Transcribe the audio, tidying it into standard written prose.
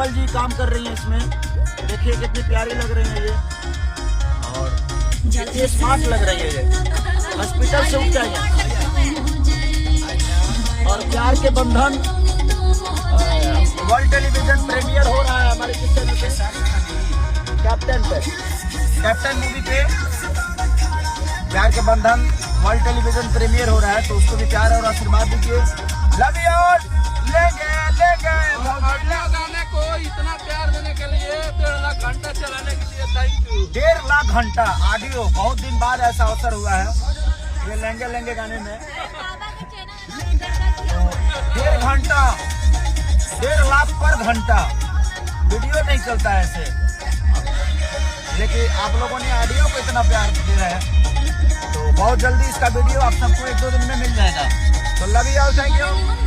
Principal जी काम कर रही हैं इसमें, देखिए कितनी प्यारी लग रही है ये, और ये स्मार्ट लग रही है ये, हॉस्पिटल से उठ जाएंगे। और प्यार के बंधन वर्ल्ड टेलीविजन प्रीमियर हो रहा है हमारे किस चैनल पे, कैप्टन पे, कैप्टन मूवी पे प्यार के बंधन वर्ल्ड टेलीविजन प्रीमियर हो रहा है, तो उसको भी प्यार और आशीर्वाद दीजिए। Love you all. लेंगे गाने को इतना प्यार देने के लिए 1.5 लाख घंटा चलाने के लिए थैंक यू। 1.5 लाख घंटा ऑडियो, बहुत दिन बाद ऐसा अवसर हुआ है ये लेंगे लेंगे गाने में। 1.5 घंटा, 1.5 लाख पर घंटा वीडियो नहीं चलता है ऐसे, लेकिन आप लोगों ने ऑडियो को इतना प्यार दे रहे हैं, तो बहुत जल्दी इसका वीडियो आप सबको 1-2 दिन में मिल जाएगा। तो love you all, thank you.